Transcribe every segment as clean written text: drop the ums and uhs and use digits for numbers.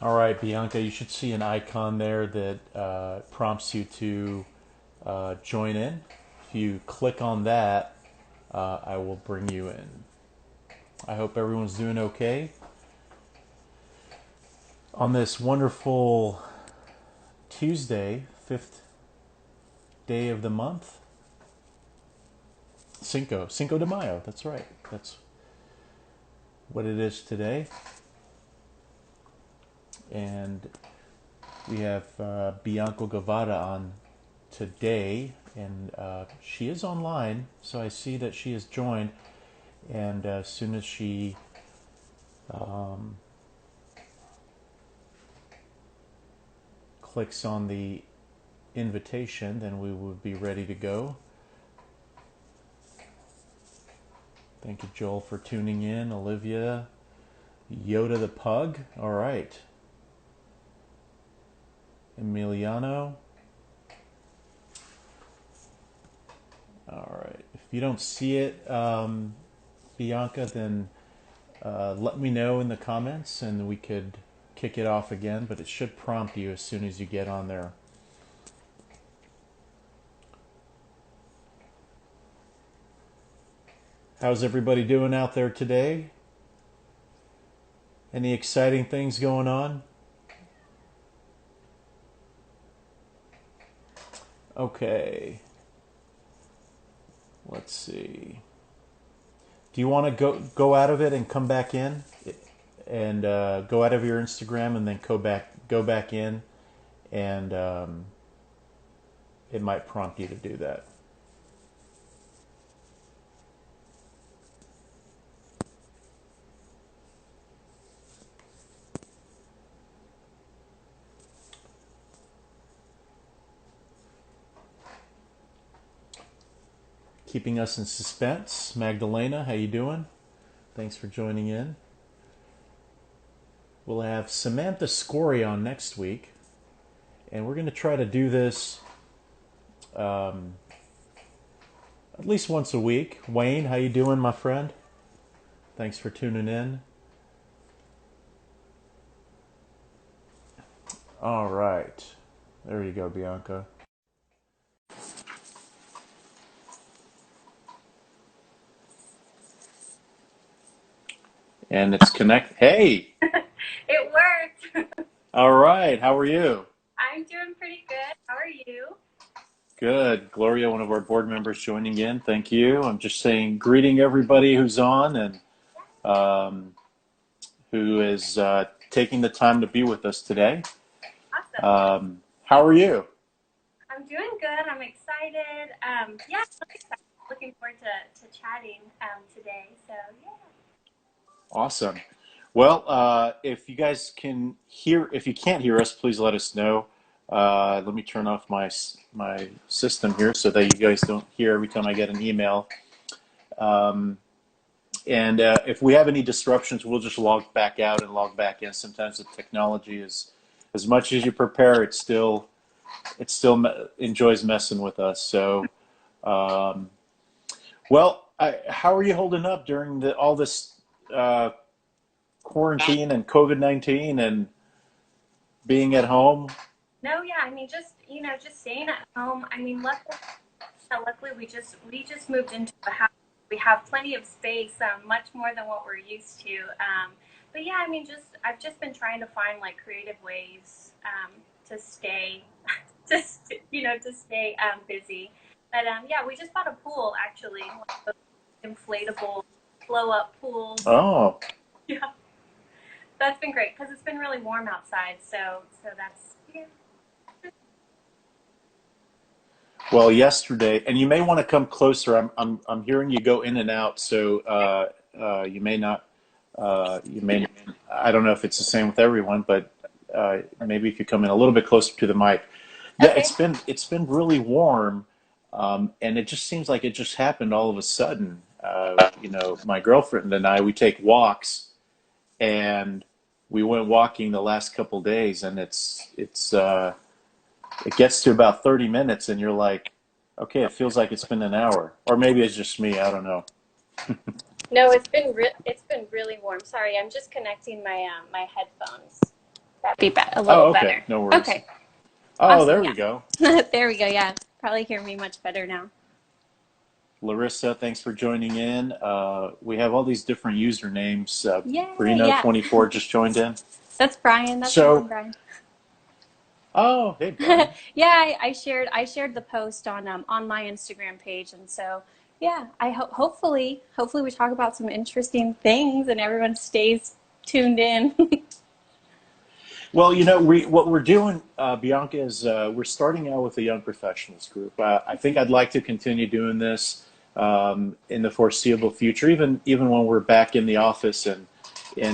All right, Bianca, you should see an icon there that prompts you to join in. If you click on that, I will bring you in. I hope everyone's doing okay on this wonderful Tuesday, 5th day of the month. Cinco de Mayo, that's right. That's what it is today. And we have Bianca Guevara on today, and she is online, so I see that she has joined. And as soon as she clicks on the invitation, then we will be ready to go. Thank you, Joel, for tuning in. Olivia, Yoda the Pug. All right. Emiliano. All right. If you don't see it, Bianca, then let me know in the comments and we could kick it off again, but it should prompt you as soon as you get on there. How's everybody doing out there today? Any exciting things going on? Okay. Let's see. Do you want to go out of it and come back in, and go out of your Instagram and then go back in, and it might prompt you to do that. Keeping us in suspense. Magdalena, how you doing? Thanks for joining in. We'll have Samantha Scory on next week, and we're going to try to do this at least once a week. Wayne, how you doing, my friend? Thanks for tuning in. All right. There you go, Bianca. And it's connect. Hey, It worked. all right. How are you? I'm doing pretty good. How are you? Good. Gloria, one of our board members, joining in. Thank you. I'm just saying, greeting everybody who's on and um, who is taking the time to be with us today. Awesome. How are you? I'm doing good. I'm excited. Yeah, I'm really excited. Looking forward to chatting today. So, yeah. Awesome. Well, if you guys can hear, if you can't hear us, please let us know. Let me turn off my system here so that you guys don't hear every time I get an email. Um, and if we have any disruptions, we'll just log back out and log back in. Sometimes the technology is, as much as you prepare, it still enjoys messing with us. So, um, well, how are you holding up during all this uh, quarantine and COVID-19 and being at home? No, yeah. I mean, just staying at home. I mean, luckily we just moved into a house. We have plenty of space, much more than what we're used to. But yeah, I mean, I've just been trying to find like creative ways to stay, to stay busy. But yeah, we just bought a pool actually, one of those inflatable blow up pools. Oh, Yeah, that's been great because it's been really warm outside. So that's yeah. well, yesterday, and you may want to come closer. I'm hearing you go in and out, so you may not. You may. I don't know if it's the same with everyone, but maybe if you come in a little bit closer to the mic. Yeah, Okay. it's been really warm, and it just seems like it just happened all of a sudden. My girlfriend and I, we take walks, and we went walking the last couple days, and it gets to about 30 minutes, and you're like, okay, it feels like it's been an hour, or maybe it's just me. I don't know. No, it's been really warm. Sorry, I'm just connecting my headphones. A little Oh, okay. better. No worries. Okay, Oh, awesome. there we Yeah. go. There we go. Yeah, probably hear me much better now. Larissa, thanks for joining in. We have all these different usernames. Yay, yeah. Brino24 just joined in. That's Brian. That's awesome, So, Brian. oh, hey, Brian. Yeah, I shared the post on my Instagram page, and so yeah, hopefully we talk about some interesting things, and everyone stays tuned in. Well, what we're doing, Bianca, is we're starting out with a young professionals group. I think I'd like to continue doing this in the foreseeable future, even when we're back in the office, and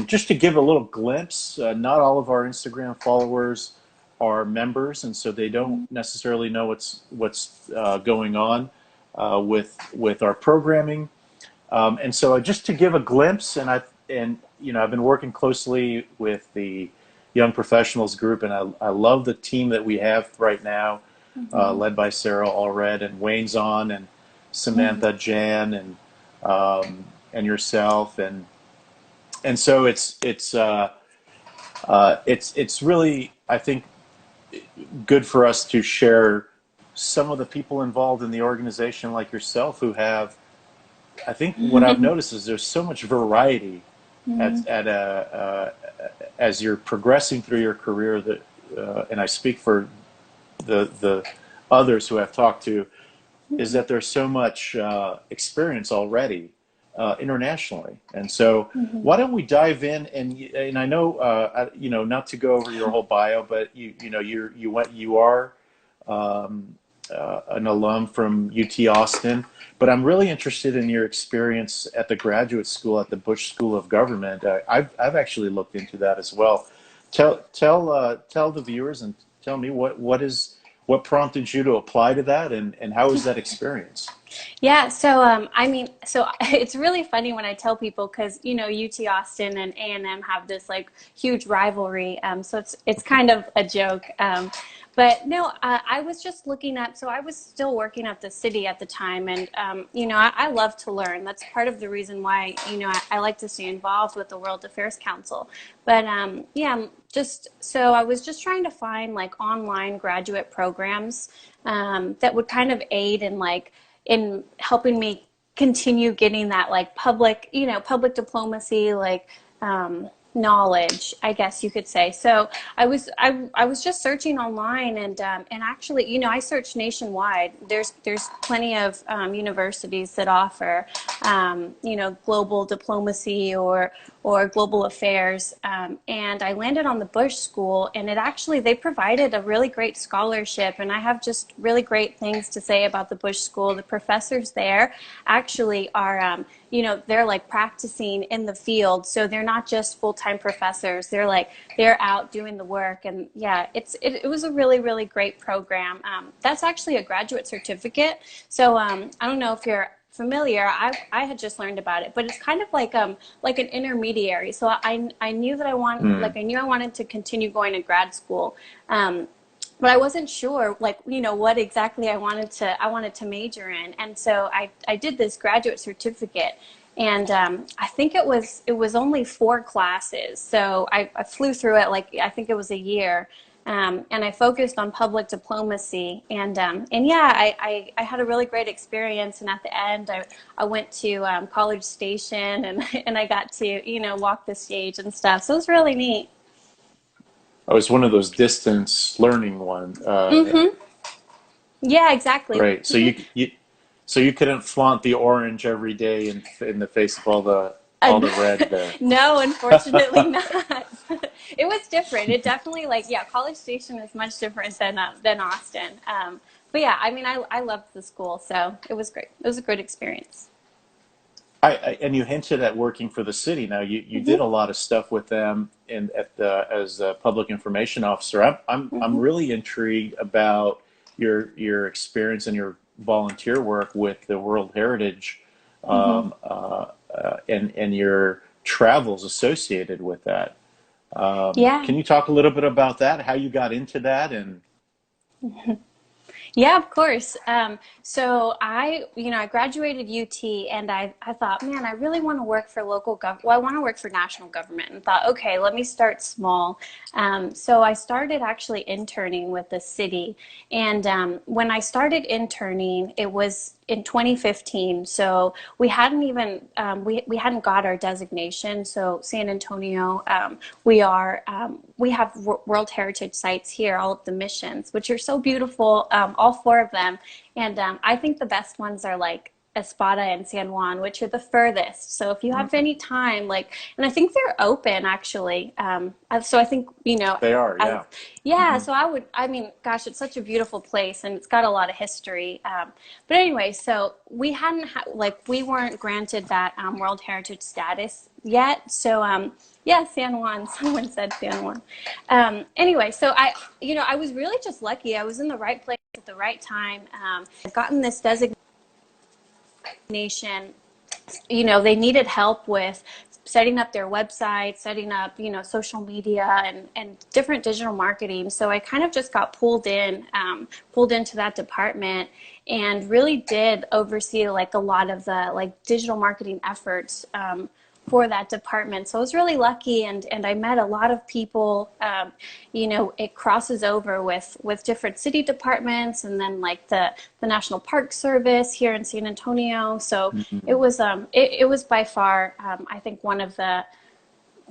just to give a little glimpse. Not all of our Instagram followers are members, and so they don't necessarily know what's going on with our programming. And so just to give a glimpse, I've been working closely with the young professionals group, and I love the team that we have right now, Hmm. led by Sarah Allred and Wayne's on, and Samantha, Jan, and yourself, and so it's really, I think, good for us to share some of the people involved in the organization, like yourself, who have. I think what I've noticed is there's so much variety at as you're progressing through your career, that, and I speak for the others who I've talked to, is that there's so much experience already internationally. And so, why don't we dive in? And I know, not to go over your whole bio, but you are an alum from UT Austin. But I'm really interested in your experience at the graduate school at the Bush School of Government. I've actually looked into that as well. Tell the viewers and tell me what prompted you to apply to that, and how was that experience? Yeah, so so it's really funny when I tell people because UT Austin and A&M have this like huge rivalry. So it's kind of a joke. But no, I was just looking at. So I was still working at the city at the time, and I love to learn. That's part of the reason why I like to stay involved with the World Affairs Council. But yeah, just so I was just trying to find like online graduate programs that would kind of aid in helping me continue getting that like public diplomacy, like knowledge, I guess you could say. So I was just searching online, and actually, I searched nationwide. There's plenty of universities that offer global diplomacy or global affairs, and I landed on the Bush School, and they provided a really great scholarship, and I have just really great things to say about the Bush School. The professors there actually are they're like practicing in the field, so they're not just full-time professors. They're out doing the work, and yeah, it was a really, really great program. That's actually a graduate certificate. So I don't know if you're familiar. I had just learned about it, but it's kind of like an intermediary. So I knew that Hmm. I knew I wanted to continue going to grad school. But I wasn't sure, what exactly I wanted to major in, and so I did this graduate certificate, and I think it was only 4 classes, so I flew through it like I think it was a year, and I focused on public diplomacy, and yeah, I had a really great experience, and at the end I went to College Station, and and I got to walk the stage and stuff, so it was really neat. I was one of those distance learning one. Hmm. Yeah, exactly. Great. So you couldn't flaunt the orange every day in the face of all Uh, the red there. no, unfortunately not. It was different. It definitely yeah, College Station is much different than Austin. But yeah, I mean, I loved the school, so it was great. It was a great experience. And you hinted at working for the city. Now you did Hmm. a lot of stuff with them as a public information officer. I'm Hmm. really intrigued about your experience and your volunteer work with the World Heritage, Hmm. and your travels associated with that. Yeah. Can you talk a little bit about that? How you got into that? And Yeah, of course. So I graduated UT, and I thought, man, I really want to work for local government. Well, I want to work for national government, and thought, okay, let me start small. So I started actually interning with the city, and when I started interning, it was in 2015. So we hadn't got our designation. So San Antonio, we have World Heritage sites here, all of the missions, which are so beautiful, all four of them. And I think the best ones are like Espada and San Juan, which are the furthest. So if you have Mhm. any time, like, and I think they're open actually. So I think, They are, as, yeah. yeah, Hmm. so I mean, gosh, it's such a beautiful place and it's got a lot of history. But anyway, so we weren't granted that World Heritage status yet. So, yeah, San Juan, someone said San Juan. Anyway, so I was really just lucky. I was in the right place at the right time. I'd gotten this designation. They needed help with setting up their website, setting up, social media and different digital marketing. So I kind of just got pulled into that department and really did oversee like a lot of the like digital marketing efforts for that department. So I was really lucky, and I met a lot of people. It crosses over with different city departments, and then like the National Park Service here in San Antonio. So Hmm. it was by far I think one of the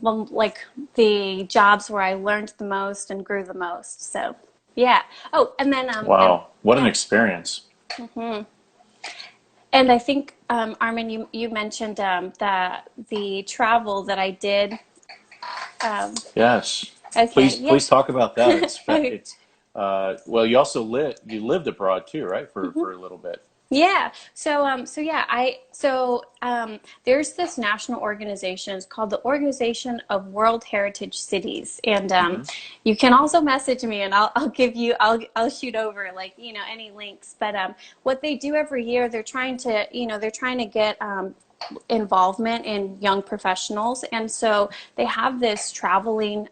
like the jobs where I learned the most and grew the most. So yeah. Oh, and then Wow, what an yeah. experience. Mhm. And I think, Armin, you mentioned the travel that I did. Um, Yes. okay, yeah. Please talk about that. It's well, you lived abroad too, right? For a little bit. Yeah. So yeah, there's this national organization. It's called the Organization of World Heritage Cities, and Hmm. you can also message me, and I'll shoot over like any links. But what they do every year, they're trying to get involvement in young professionals. And so they have this traveling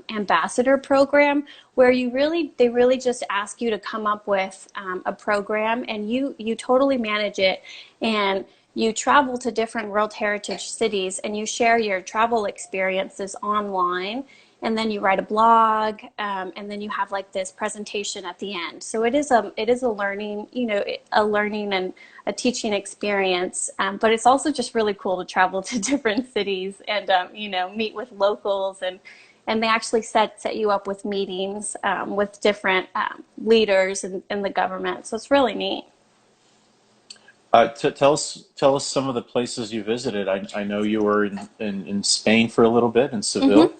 ambassador program where they really just ask you to come up with a program, and you totally manage it. And you travel to different World Heritage cities and you share your travel experiences online, and then you write a blog, and then you have like this presentation at the end. So it is a learning, a learning and a teaching experience, but it's also just really cool to travel to different cities and meet with locals, and they actually set you up with meetings with different leaders in the government. So it's really neat. Tell us some of the places you visited. I know you were in Spain for a little bit in Hmm. Seville.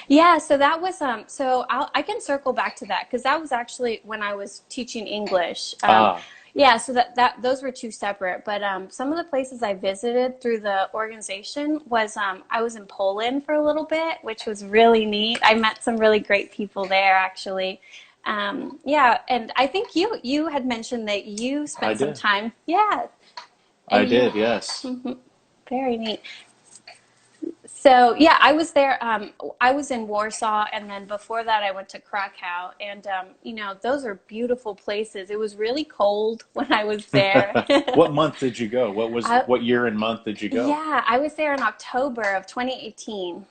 Yeah, so that was I can circle back to that because that was actually when I was teaching English. Ah, Yeah, so that those were two separate. But some of the places I visited through the organization was I was in Poland for a little bit, which was really neat. I met some really great people there actually. Yeah, and I think you had mentioned that you I spent some did. time. Yeah, I and you did. Yes. mhm, very neat. So yeah, I was there. I was in Warsaw, and then before that, I went to Krakow. And those are beautiful places. It was really cold when I was there. What month did you go? I, What year and month did you go? yeah, I was there in October of 2018.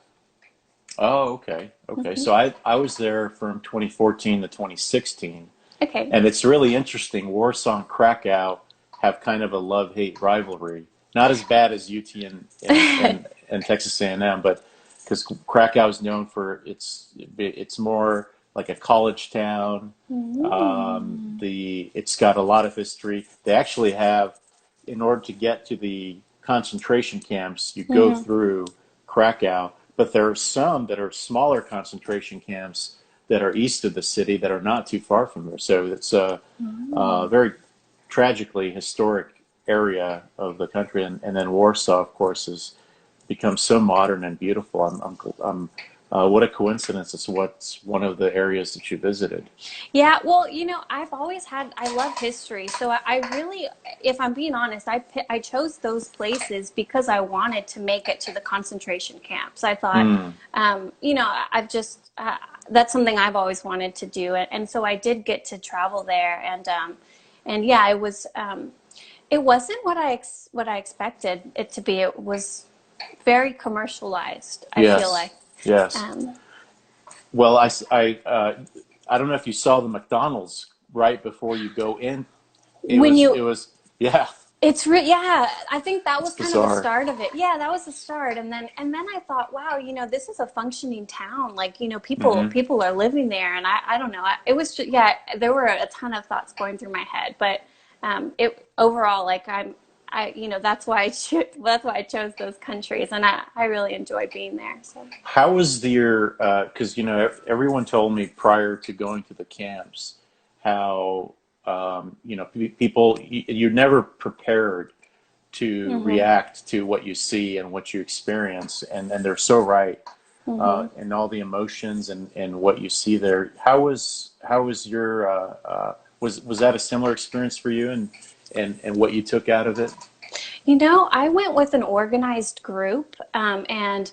Oh, okay. Okay. Hmm. So I was there from 2014 to 2016. Okay. And it's really interesting. Warsaw and Krakow have kind of a love-hate rivalry. Not as bad as UT and Texas A&M, but because Krakow is known for it's more like a college town. Mm. It's got a lot of history. They actually have, in order to get to the concentration camps, you go Hmm. through Krakow, but there are some that are smaller concentration camps that are east of the city that are not too far from there. So it's a Mm. very tragically historic area of the country, and then Warsaw, of course, has become so modern and beautiful. I'm What a coincidence! It's what's one of the areas that you visited. Yeah, well, I love history. So I really, if I'm being honest, I chose those places because I wanted to make it to the concentration camps. I thought, Mm. I've just, that's something I've always wanted to do. And so I did get to travel there. And yeah, it wasn't what I expected it to be. It was very commercialized, I feel Yes, like. yes. Um, Well, I don't know if you saw the McDonald's right before you go in. when It you was, yeah, Yeah, I think that it's was kind of the bizarre. start of it. Yeah, that was the start. And then I thought, wow, this is a functioning town. Like, Hmm. people are living there. And I don't know. It was just, yeah, there were a ton of thoughts going through my head, but it overall, like that's why that's why I chose those countries, and I really enjoy being there. So. How was your, because, everyone told me prior to going to the camps how, people, you're never prepared to Mhm. react to what you see and what you experience. And they're so right. Mhm. And all the emotions and what you see there. How was your, was that a similar experience for you and what you took out of it? I went with an organized group, and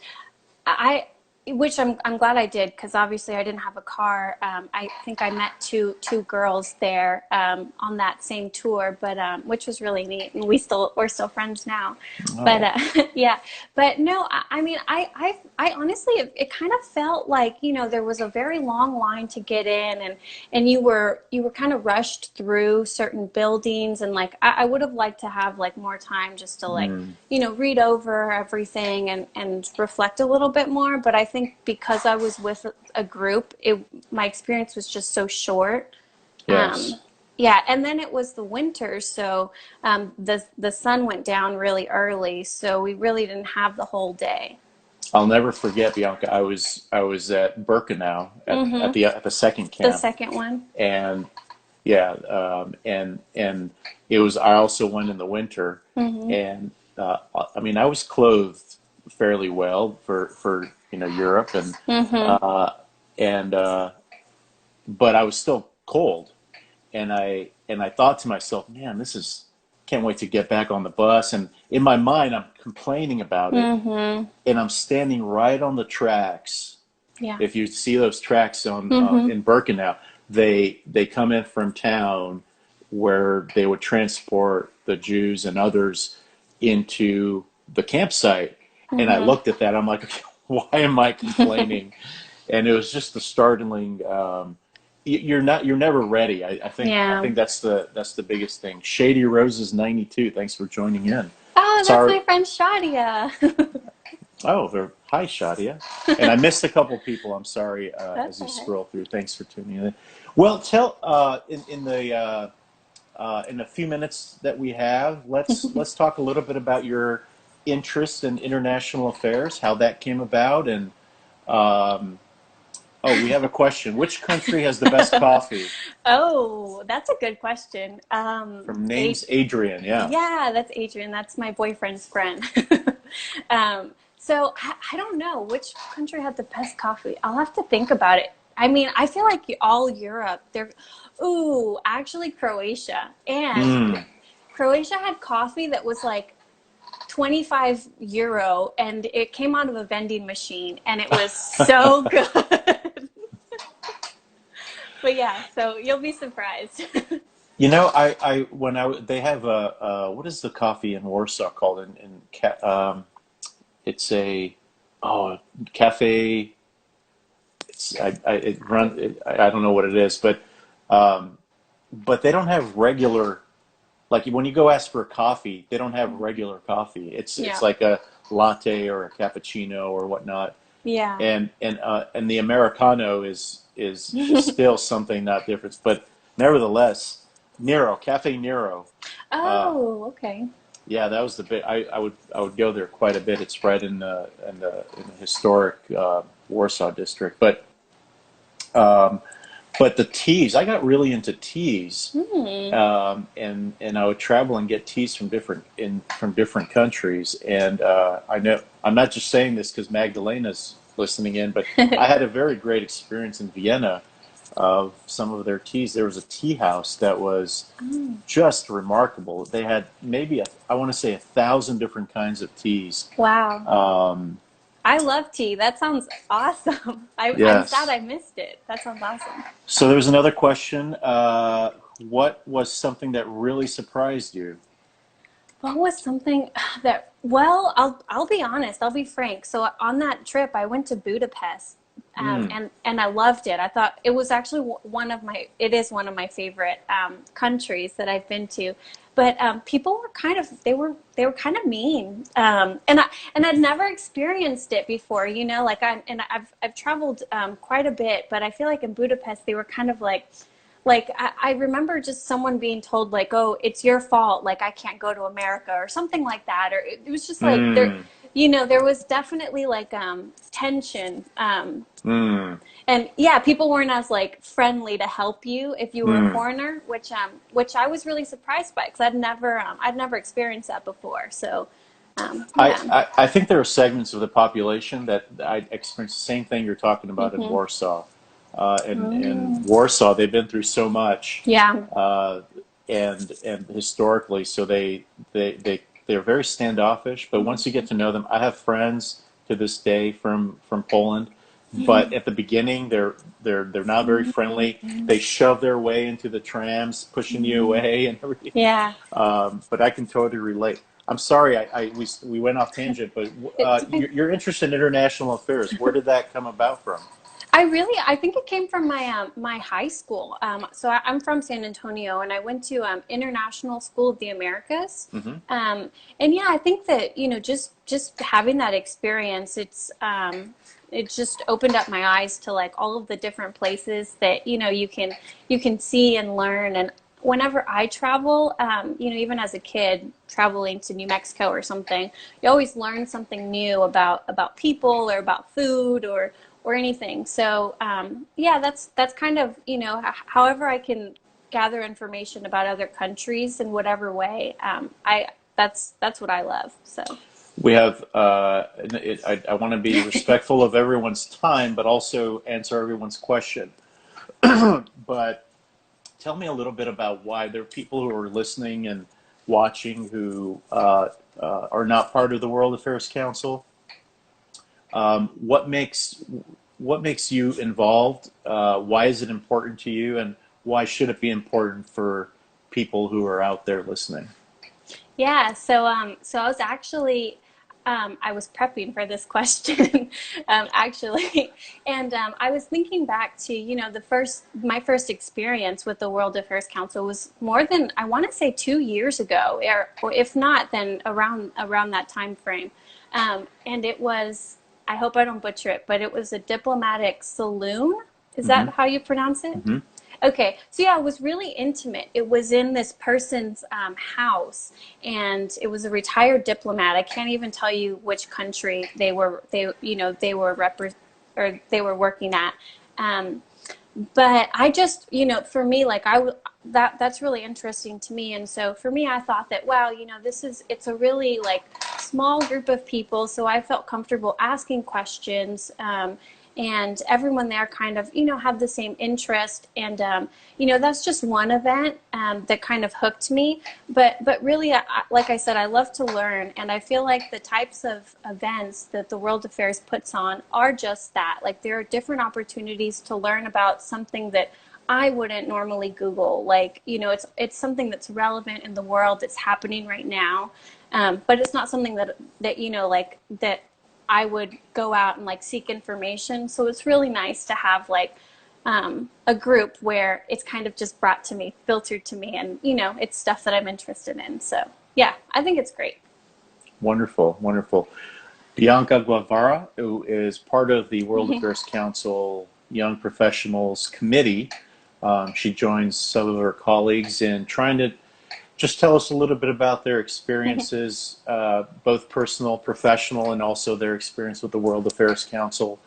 I, which I'm glad I did because obviously I didn't have a car. I think I met two girls there on that same tour, but which was really neat, and we're still friends now. But Oh. yeah, but no, I mean I honestly it kind of felt like there was a very long line to get in, and you were kind of rushed through certain buildings, and like I would have liked to have like more time just to like Mm. read over everything and reflect a little bit more. But I think because I was with a group, my experience was just so short. Yes. Yeah, and then it was the winter, so the sun went down really early, so we really didn't have the whole day. I'll never forget, Bianca. I was at Birkenau Mm-hmm. at the second The camp, second one. and yeah, and it was. I also went in the winter, Mm-hmm. and I mean, I was clothed fairly well for Europe, Mm-hmm. uh, and but I was still cold, and I thought to myself, man, this is can't wait to get back on the bus. And in my mind, I'm complaining about it, Mm-hmm. and I'm standing right on the tracks. Yeah. If you see those tracks on Mm-hmm. in Birkenau, they come in from town where they would transport the Jews and others into the campsite. And I Mm-hmm. looked at that. I'm like, why am I complaining? And it was just the startling. You're never ready. I Yeah. think that's the biggest thing. Shady Roses 92. Thanks for joining in. Oh, that's Sorry. my friend Shadia. Oh, hi, Shadia. And I missed a couple people. I'm sorry as That's you all right. scroll through. Thanks for tuning in. Well, tell in a few minutes that we have, let's talk a little bit about your interest in international affairs, how that came about, and um, oh, we have a question. Which country has the best coffee? Oh, that's a good question. From names Adrian. Yeah. Yeah, that's Adrian. That's my boyfriend's friend. So I don't know which country had the best coffee. I'll have to think about it. I mean, I feel like all Europe, ooh, actually Croatia. And Mm. Croatia had coffee that was like 25 euro, and it came out of a vending machine, and it was so good. But yeah, so you'll be surprised. I when they have what is the coffee in Warsaw called it's a oh cafe. I don't know what it is, um, but they don't have regular like when you go ask for a coffee, they don't have regular coffee. It's Yeah. like a latte or a cappuccino or whatnot, Yeah. and the Americano is still something not different, but nevertheless, Nero Cafe Nero. Uh, Oh, okay. yeah, that was the bit. I would go there quite a bit. It's right in the historic Warsaw district, um, but the teas, I got really into teas, Hmm. and I would travel and get teas from different countries. And I know I'm not just saying this because Magdalena's listening in, but I had a very great experience in Vienna of some of their teas. There was a tea house that was Oh, just remarkable. They had maybe I want to say 1,000 different kinds of teas. wow. Um, I love tea. That sounds awesome. I'm sad yes. I missed it. That sounds awesome. So there was another question. What was something that really surprised you? What was something that, well, I'll be honest, I'll be frank. So on that trip, I went to Budapest, Mm, and I loved it. I thought it was actually it is one of my favorite countries that I've been to. But people were they were kind of mean, and I'd never experienced it before. You know, like I've traveled quite a bit, but I feel like in Budapest they were kind of like I remember just someone being told like, oh, it's your fault, like I can't go to America or something like that, or it was just like there, mm, you know, there was definitely like tension, mm, and yeah, people weren't as like friendly to help you if you were a mm. foreigner, which I was really surprised by because I'd never experienced that before. So I, yeah. I think there are segments of the population that I experienced the same thing you're talking about in Hmm. Warsaw. In Oh. Warsaw, they've been through so much, Yeah. uh, and historically, so they're very standoffish. But once you get to know them, I have friends to this day from Poland. But at the beginning, they're not very friendly. They shove their way into the trams, pushing you away and everything. Yeah. But I can totally relate. I'm sorry, we went off tangent, but It's you're interested in international affairs. Where did that come about from? I think it came from my high school. I'm from San Antonio, and I went to International School of the Americas. Hmm. And yeah, I think that just having that experience, it just opened up my eyes to like all of the different places that you can see and learn. And whenever I travel, even as a kid traveling to New Mexico or something, you always learn something new about people or about food or anything. So yeah, that's kind of however I can gather information about other countries in whatever way. I that's what I love. So We have. I want to be respectful of everyone's time, but also answer everyone's question. But tell me a little bit about why there are people who are listening and watching who are not part of the World Affairs Council. Um, what makes what makes you involved? Why is it important to you, and why should it be important for people who are out there listening? yeah, so I was actually I was prepping for this question actually, and I was thinking back to the first my first experience with the World Affairs Council was more than I want to say 2 years ago, or if not, then around that time frame, and it was I hope I don't butcher it, but it was a diplomatic saloon. Is Hmm. that how you pronounce it? Hmm. Okay, so yeah, it was really intimate. It was in this person's house, and it was a retired diplomat. I can't even tell you which country they were or they were working at. Um, but I just for me like that's really interesting to me, and so for me I thought that wow, it's a really like small group of people, so I felt comfortable asking questions, and everyone there kind of had the same interest, and that's just one event that kind of hooked me, but really like I said, I love to learn, and I feel like the types of events that the World Affairs puts on are just that. Like there are different opportunities to learn about something that I wouldn't normally Google. Like it's something that's relevant in the world, that's happening right now, but it's not something that like that I would go out and like seek information. So it's really nice to have like a group where it's kind of just brought to me, filtered to me, and it's stuff that I'm interested in. So yeah, I think it's great. Wonderful, wonderful. Bianca Guevara, who is part of the World Affairs Council Young Professionals Committee, she joins some of her colleagues in trying to just tell us a little bit about their experiences, both personal, professional, and also their experience with the World Affairs Council.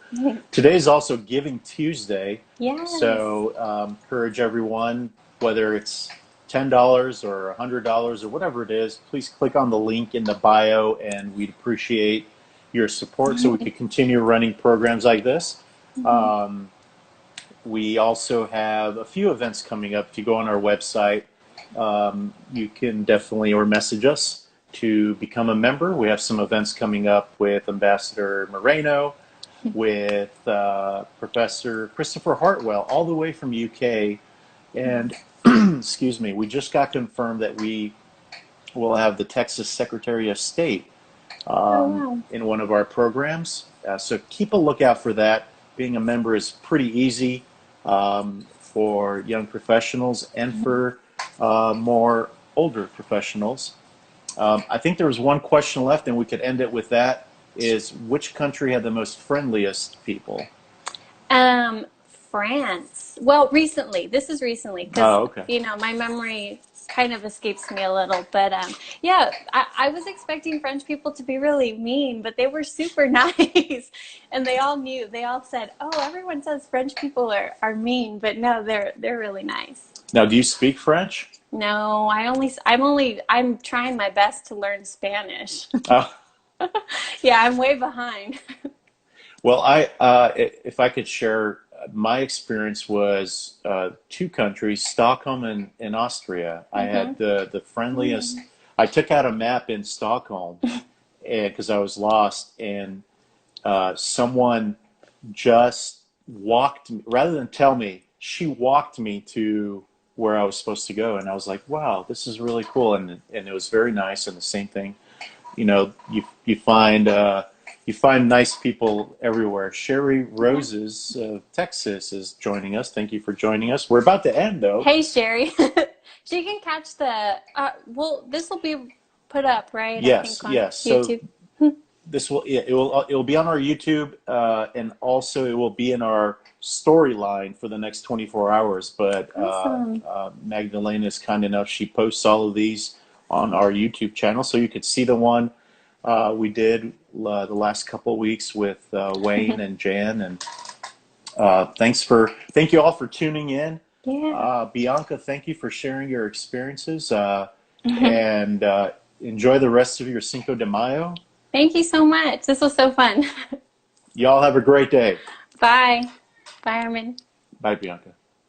Today is also Giving Tuesday, Yes. so encourage everyone, whether it's $10 or $100 or whatever it is, please click on the link in the bio, and we'd appreciate your support so we could continue running programs like this. We also have a few events coming up. If you go on our website, you can definitely or message us to become a member. We have some events coming up with Ambassador Moreno, with Professor Christopher Hartwell, all the way from UK. And excuse me, we just got confirmed that we will have the Texas Secretary of State in one of our programs. So keep a lookout for that. Being a member is pretty easy for young professionals and for more older professionals. I think there was one question left, and we could end it with that, is which country had the most friendliest people? France. Well, recently. This is recently because, Okay. you know, my memory kind of escapes me a little. But yeah, I was expecting French people to be really mean, but they were super nice. And they all knew. They all said, oh, everyone says French people are mean, but no, they're really nice. Now, do you speak French? No, I'm trying my best to learn Spanish. Oh. Yeah, I'm way behind. Well, if I could share, my experience was two countries, Stockholm and Austria. I had the friendliest. I took out a map in Stockholm because I was lost, and someone just walked me, rather than tell me, she walked me to where I was supposed to go, and I was like, wow, this is really cool, and it was very nice. And the same thing, you know, you find nice people everywhere. Sherry Roses of Texas is joining us. Thank you for joining us. We're about to end, though. Hey, Sherry. She can catch the. Well, this will be put up, right? I Yes, think on yes. YouTube. So it will be on our YouTube, and also it will be in our storyline for the next 24 hours. But Awesome. Magdalena is kind enough; she posts all of these on our YouTube channel, so you could see the one we did the last couple of weeks with Wayne and Jan. And thank you all for tuning in. Yeah. Bianca, thank you for sharing your experiences, and enjoy the rest of your Cinco de Mayo. Thank you so much. This was so fun. Y'all have a great day. Bye. Bye, Armin. Bye, Bianca.